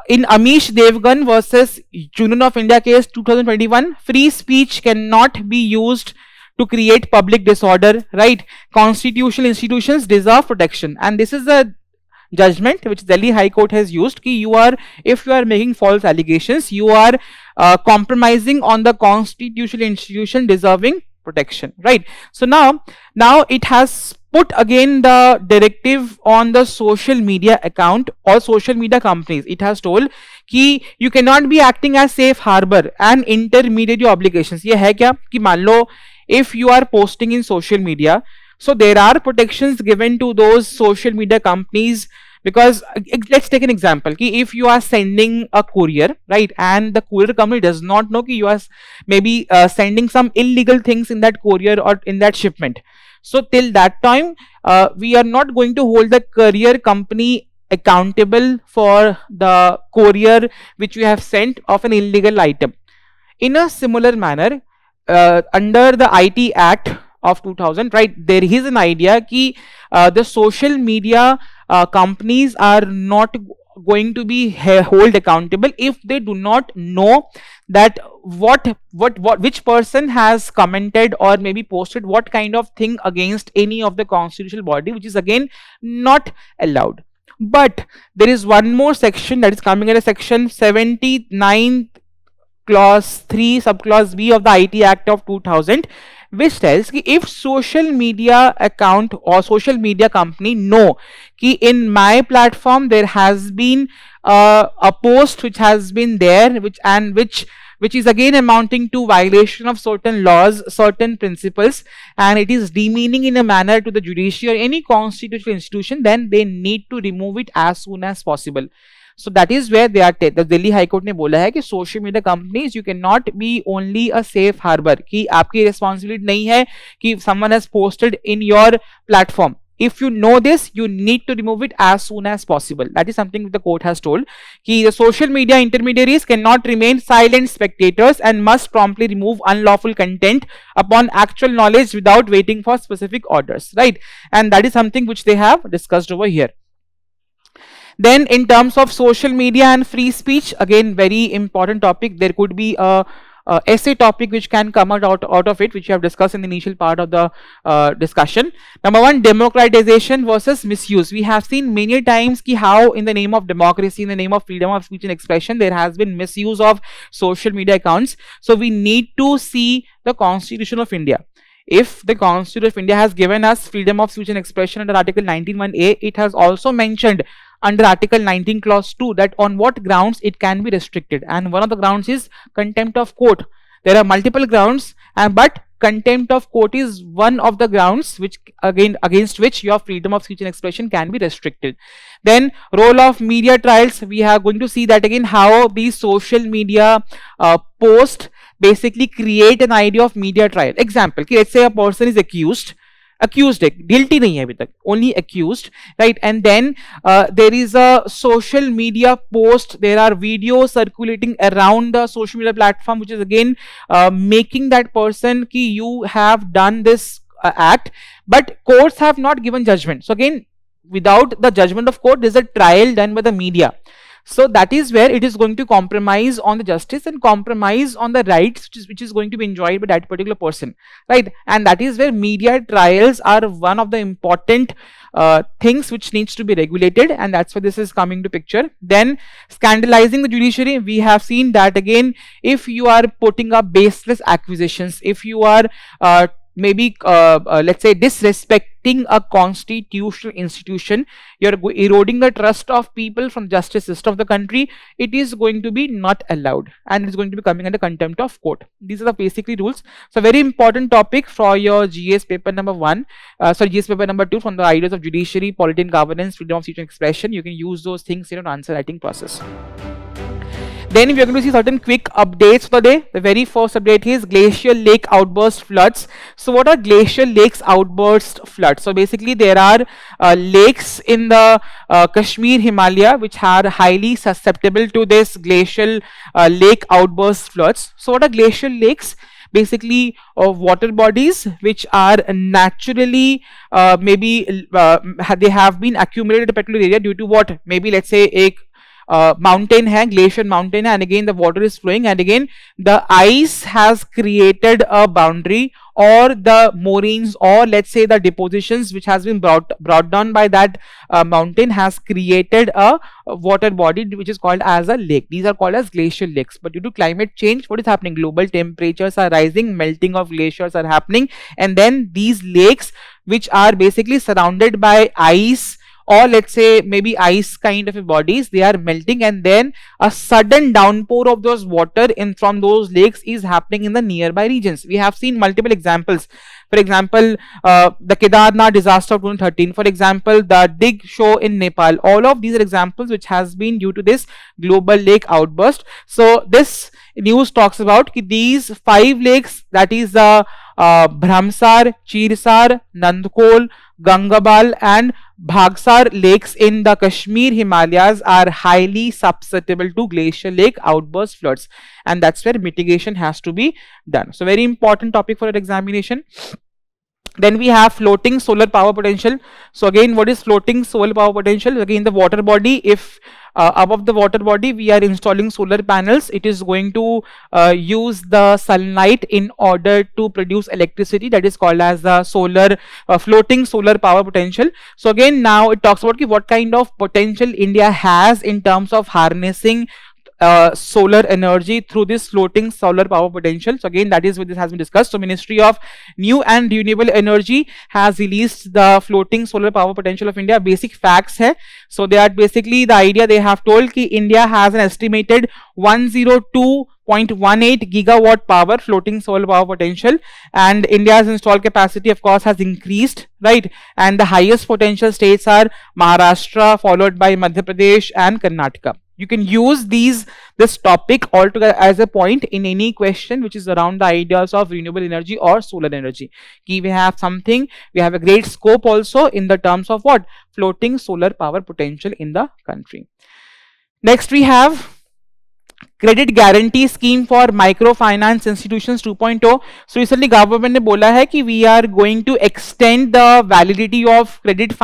in Amish Devgan versus Union of India case 2021, free speech cannot be used to create public disorder, right? Constitutional institutions deserve protection, and this is a judgment which Delhi High Court has used ki if you are making false allegations, you are compromising on the constitutional institution deserving protection, right? So now it has put again the directive on the social media account or social media companies. It has told कि you cannot be acting as safe harbor and intermediary obligations. ये है क्या कि मान लो if you are posting in social media, so there are protections given to those social media companies. Because let's take an example ki if you are sending a courier, right, and the courier company does not know ki you are maybe sending some illegal things in that courier or in that shipment, so till that time we are not going to hold the courier company accountable for the courier which you have sent of an illegal item. In a similar manner, under the IT Act of 2000, right, there is an idea ki the social media companies are not going to be held accountable if they do not know that which person has commented or maybe posted what kind of thing against any of the constitutional body, which is again not allowed. But there is one more section that is coming in a section 79 clause 3 subclause B of the IT Act of 2000, which tells कि if social media account or social media company know कि in my platform there has been a post which has been there which is again amounting to violation of certain laws, certain principles, and it is demeaning in a manner to the judiciary or any constitutional institution, then they need to remove it as soon as possible. So that is where they are. The Delhi High Court ने बोला है कि social media companies you cannot be only a safe harbor, कि आपकी responsibility नहीं है कि someone has posted in your platform. If you know this, you need to remove it as soon as possible. That is something the court has told. कि the social media intermediaries cannot remain silent spectators and must promptly remove unlawful content upon actual knowledge without waiting for specific orders, right? And that is something which they have discussed over here. Then in terms of social media and free speech, again very important topic. There could be a essay topic which can come out of it, which we have discussed in the initial part of the discussion. Number one, democratization versus misuse. We have seen many times ki how in the name of democracy, in the name of freedom of speech and expression, there has been misuse of social media accounts. So we need to see the Constitution of India. If the Constitution of India has given us freedom of speech and expression under Article 19(1)(a), it has also mentioned under Article 19 clause 2 that on what grounds it can be restricted, and one of the grounds is contempt of court. There are multiple grounds, but contempt of court is one of the grounds which again against which your freedom of speech and expression can be restricted. Then role of media trials, we are going to see that again how these social media posts basically create an idea of media trial. Example, let's say a person is accused guilty nahi hai abhi tak, only accused, right? And then there is a social media post, there are videos circulating around the social media platform which is again making that person ki you have done this act, but courts have not given judgment. So again, without the judgment of court, there is a trial done by the media. So that is where it is going to compromise on the justice and compromise on the rights which is going to be enjoyed by that particular person, right? And that is where media trials are one of the important things which needs to be regulated, and that's why this is coming to picture. Then scandalizing the judiciary, we have seen that again if you are putting up baseless accusations, if you are maybe let's say disrespecting a constitutional institution, you're eroding the trust of people from justice system of the country, it is going to be not allowed and it's going to be coming under contempt of court. These are the basically rules. So very important topic for your GS paper number 1, GS paper number 2, from the ideas of judiciary, polity and governance, freedom of speech and expression. You can use those things in your answer writing process. Then we are going to see certain quick updates for the day. The very first update is glacial lake outburst floods. So what are glacial lakes outburst floods? So basically there are lakes in the Kashmir Himalaya which are highly susceptible to this glacial lake outburst floods. So what are glacial lakes? Basically water bodies which are naturally they have been accumulated in a particular area due to what? Maybe let's say a mountain hai, glacier mountain hai, and again the water is flowing, and again the ice has created a boundary, or the moraines, or let's say the depositions which has been brought down by that mountain has created a water body which is called as a lake. These are called as glacial lakes. But due to climate change, what is happening? Global temperatures are rising, melting of glaciers are happening, and then these lakes which are basically surrounded by ice, or let's say maybe ice kind of bodies, they are melting, and then a sudden downpour of those water in from those lakes is happening in the nearby regions. We have seen multiple examples. For example, the Kedarnath disaster of 2013, for example, the Dig show in Nepal. All of these are examples which has been due to this global lake outburst. So this news talks about these 5 lakes, that is the Bhramsar, Chirsar, Nandkol, Gangabal and Bhagsar lakes in the Kashmir Himalayas are highly susceptible to glacial lake outburst floods, and that's where mitigation has to be done. So very important topic for your examination. Then we have floating solar power potential. So again, what is floating solar power potential? Again, the water body, if above the water body we are installing solar panels, it is going to use the sunlight in order to produce electricity. That is called as the solar floating solar power potential. So again, now it talks about what kind of potential India has in terms of harnessing solar energy through this floating solar power potential. So again, that is what this has been discussed. So Ministry of New and Renewable Energy has released the floating solar power potential of India. Basic facts hai. So they are basically the idea they have told ki India has an estimated 102.18 gigawatt power floating solar power potential, and India's installed capacity of course has increased, right? And the highest potential states are Maharashtra, followed by Madhya Pradesh and Karnataka. You can use this topic altogether as a point in any question which is around the ideas of renewable energy or solar energy. We have something, we have a great scope also in the terms of what? Floating solar power potential in the country. Next we have credit guarantee scheme for microfinance institutions 2.0. So recently government ने बोला है कि we are going to extend the validity of credit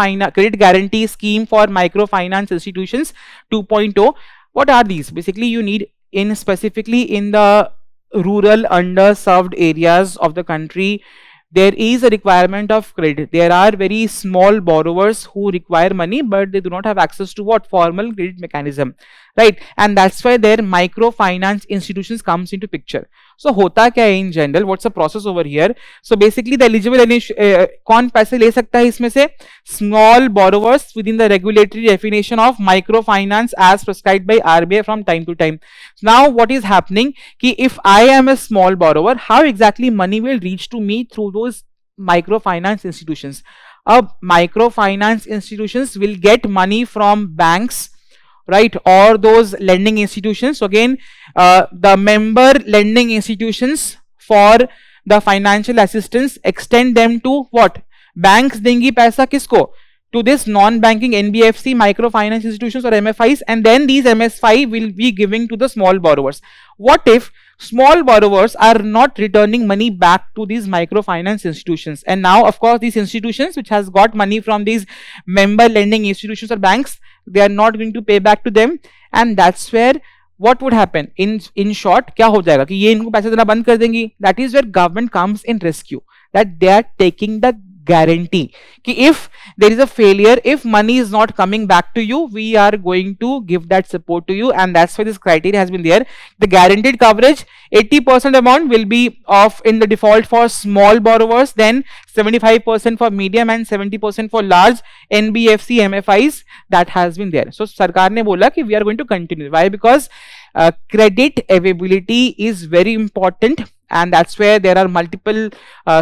guarantee scheme for microfinance institutions 2.0. What are these? Basically you need specifically in the rural underserved areas of the country, there is a requirement of credit. There are very small borrowers who require money, but they do not have access to what? Formal credit mechanism, right? And that's why their microfinance institutions comes into picture. So hota kya hai in general? What's the process over here? So basically the eligible कौन पैसे ले सकता है इसमें से? Small borrowers within the regulatory definition of microfinance as prescribed by RBI from time to time. So now what is happening कि if I am a small borrower, how exactly money will reach to me through those microfinance institutions? Microfinance institutions will get money from banks, right, or those lending institutions. So again, the member lending institutions for the financial assistance extend them to what? Banks देंगी पैसा किसको? To this non-banking NBFC microfinance institutions or MFIs, and then these MFI will be giving to the small borrowers. What if small borrowers are not returning money back to these microfinance institutions? And now of course these institutions which has got money from these member lending institutions or banks, they are not going to pay back to them, and that's where what would happen? In short, क्या हो जाएगा कि ये इनको पैसे देना बंद कर देंगी. That is where government comes in rescue, that they are taking the guarantee कि if there is a failure, if money is not coming back to you, we are going to give that support to you, and that's why this criteria has been there. The guaranteed coverage, 80% amount will be off in the default for small borrowers, then 75% for medium and 70% for large NBFC MFIs. That has been there. So सरकार ने बोला कि we are going to continue. Why? Because credit availability is very important, and that's where there are multiple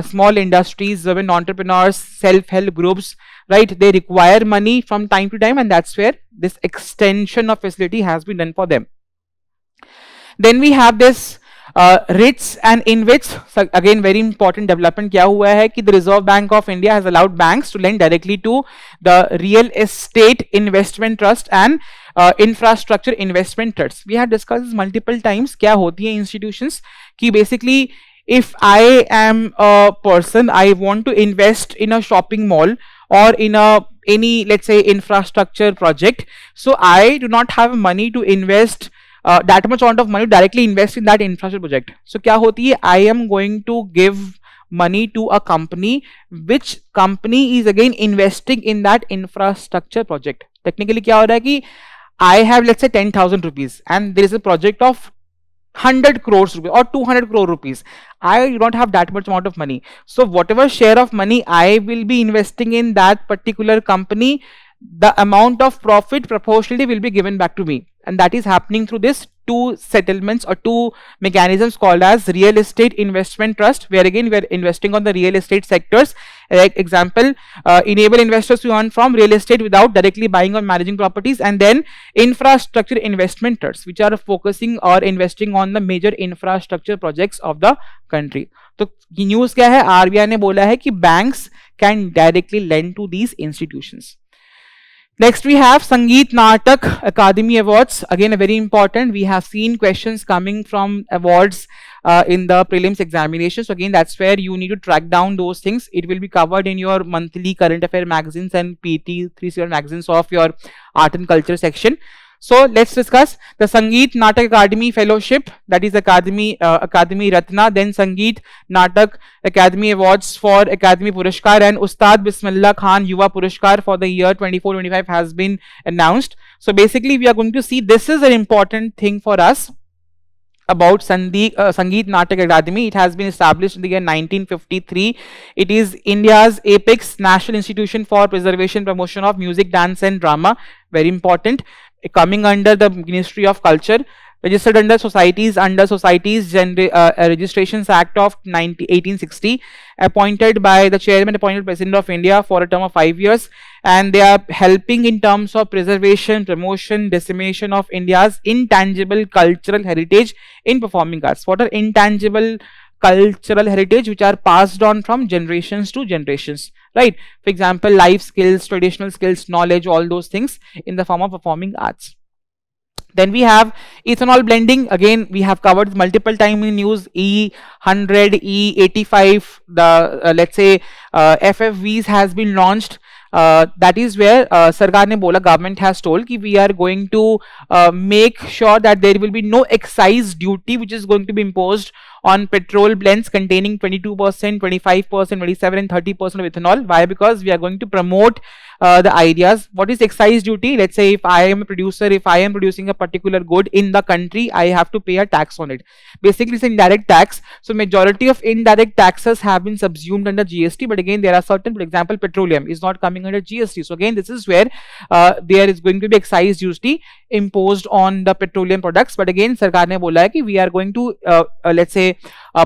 small industries, women entrepreneurs, self-help groups, right? They require money from time to time, and that's where this extension of facility has been done for them. Then we have this RITs and InvITs. So again, very important development क्या हुआ है कि the Reserve Bank of India has allowed banks to lend directly to the real estate investment trust and infrastructure investment trusts. We have discussed this multiple times. क्या होती है institutions कि basically if I am a person, I want to invest in a shopping mall or in a any, let's say, infrastructure project, so I do not have money to invest that much amount of money to directly invest in that infrastructure project. So क्या होती है, I am going to give money to a company, which company is again investing in that infrastructure project. Technically क्या हो रहा है कि I have, let's say, 10,000 rupees and there is a project of 100 crores rupees or 200 crore rupees. I do not have that much amount of money. So whatever share of money I will be investing in that particular company, the amount of profit proportionally will be given back to me. And that is happening through this two settlements or two mechanisms called as real estate investment trust, where again we are investing on the real estate sectors. Like example, enable investors to earn from real estate without directly buying or managing properties, and then infrastructure investment trusts, which are focusing or investing on the major infrastructure projects of the country. तो news क्या है, RBI ने बोला है कि banks can directly lend to these institutions. Next we have Sangeet Natak Academy Awards. Again, a very important. We have seen questions coming from awards in the prelims examinations. So again, that's where you need to track down those things. It will be covered in your monthly current affair magazines and PT 3 magazines of your art and culture section. So let's discuss the Sangeet Natak Academy Fellowship, that is Academy Ratna, then Sangeet Natak Academy Awards for Academy Purashkar, and Ustad Bismillah Khan Yuva Purashkar for the year 24-25 has been announced. So basically we are going to see, this is an important thing for us about Sangeet Natak Academy. It has been established in the year 1953. It is India's apex national institution for preservation, promotion of music, dance and drama. Very important. Coming under the Ministry of Culture, registered under Societies Registrations Act of 1860, appointed by the Chairman, appointed President of India for a term of 5 years, and they are helping in terms of preservation, promotion, dissemination of India's intangible cultural heritage in performing arts. What are intangible cultural heritage? Which are passed on from generations to generations, right? For example, life skills, traditional skills, knowledge, all those things in the form of performing arts. Then we have ethanol blending. Again, we have covered multiple times in news. E100, E85, the let's say FFVs has been launched. That is where Sarkar ne bola, government has told कि we are going to make sure that there will be no excise duty which is going to be imposed on petrol blends containing 22%, 25%, 27% and 30% of ethanol. Why? Because we are going to promote the ideas. What is excise duty? Let's say if I am a producer, if I am producing a particular good in the country, I have to pay a tax on it. Basically it's indirect tax. So majority of indirect taxes have been subsumed under GST, but again there are certain, for example, petroleum is not coming under GST. So again this is where there is going to be excise duty imposed on the petroleum products. But again Sarkar ne bola hai ki we are going to let's say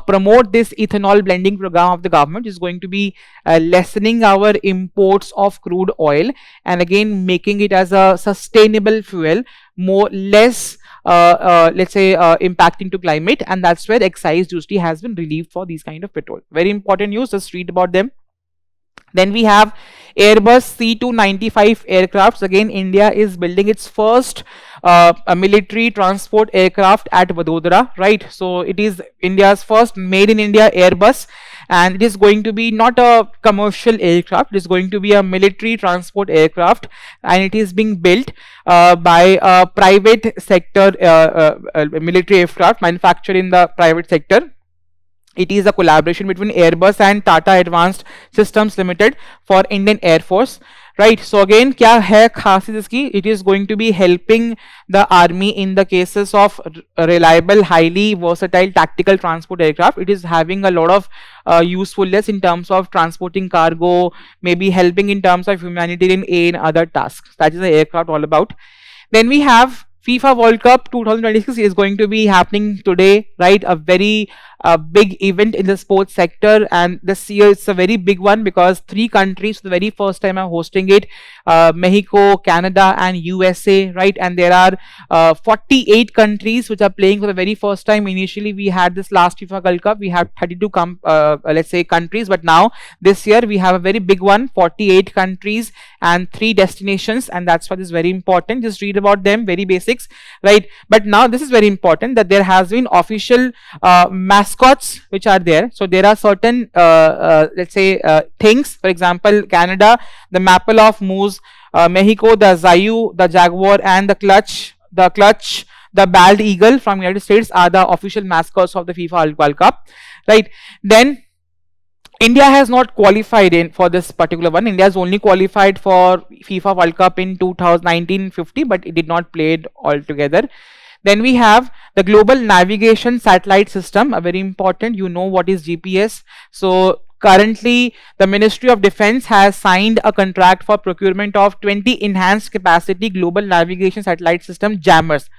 promote this ethanol blending program of the government, is going to be lessening our imports of crude oil and again making it as a sustainable fuel, less let's say impacting to climate, and that's where excise duty has been relieved for these kind of petrol. Very important news, just read about them. Then we have Airbus C295 aircrafts. Again, India is building its first military transport aircraft at Vadodara, right? So it is India's first made in India Airbus, and it is going to be not a commercial aircraft, it is going to be a military transport aircraft, and it is being built by a private sector military aircraft manufactured in the private sector. It is a collaboration between Airbus and Tata Advanced Systems Limited for Indian Air Force. Right. So again, क्या है खासियत इसकी? It is going to be helping the army in the cases of reliable, highly versatile tactical transport aircraft. It is having a lot of usefulness in terms of transporting cargo, maybe helping in terms of humanitarian aid and other tasks. That is the aircraft all about. Then we have FIFA World Cup 2026 is going to be happening today, right? A very big event in the sports sector, and this year it's a very big one because 3 countries for the very first time are hosting it: Mexico, Canada, and USA, right? And there are 48 countries which are playing for the very first time. Initially, we had this last FIFA World Cup, we had 32 let's say countries, but now this year we have a very big one, 48 countries and 3 destinations, and that's why this is very important. Just read about them, very basics, right? But now this is very important that there has been official mascots which are there. So there are certain let's say things. For example, Canada, the maple of moose; Mexico, the zayu, the jaguar; and the clutch, the bald eagle from United States are the official mascots of the FIFA World Cup, right? Then India has not qualified in for this particular one. India has only qualified for FIFA World Cup in 2019-50, but it did not play it altogether. Then we have the Global Navigation Satellite System, a very important. You know what is GPS. So currently, the Ministry of Defense has signed a contract for procurement of 20 enhanced capacity Global Navigation Satellite System jammers.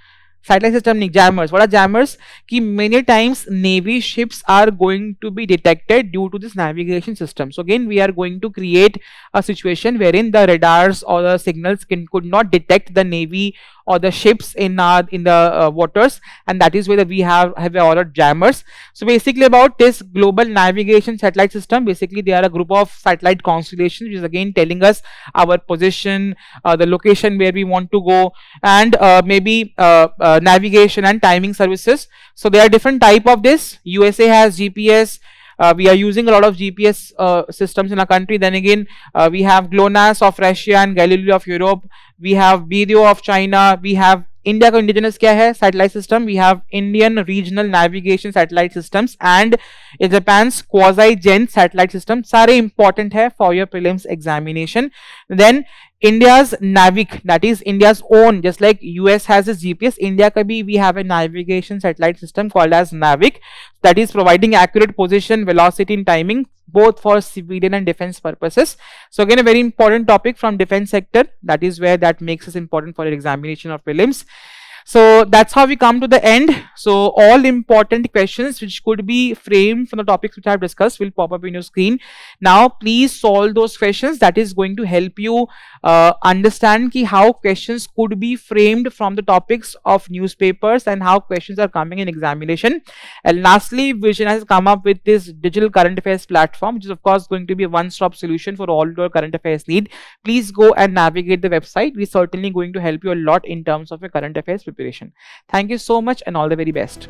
Satellite system jammers. What are jammers? Ki many times Navy ships are going to be detected due to this navigation system. So again, we are going to create a situation wherein the radars or the signals could not detect the Navy or the ships in the waters, and that is where we have ordered jammers. So basically about this global navigation satellite system, basically they are a group of satellite constellations which is again telling us our position, the location where we want to go, and maybe navigation and timing services. So there are different type of this. USA has GPS. We are using a lot of GPS systems in our country. Then again, we have GLONASS of Russia and Galileo of Europe. We have BDO of China. We have India का indigenous क्या है satellite system. We have Indian regional navigation satellite systems and Japan's quasi-gen satellite system. सारे important है for your prelims examination. Then India's NAVIC, that is India's own, just like US has its GPS, India ka bhi we have a navigation satellite system called as NAVIC, that is providing accurate position, velocity and timing both for civilian and defense purposes. So again, a very important topic from defense sector. That is where that makes us important for your examination of prelims. So that's how we come to the end. So all important questions which could be framed from the topics which I have discussed will pop up in your screen. Now please solve those questions. That is going to help you understand ki how questions could be framed from the topics of newspapers and how questions are coming in examination. And lastly, Vision has come up with this digital current affairs platform, which is of course going to be a one-stop solution for all your current affairs need. Please go and navigate the website. We're certainly going to help you a lot in terms of your current affairs preparation. Thank you so much and all the very best.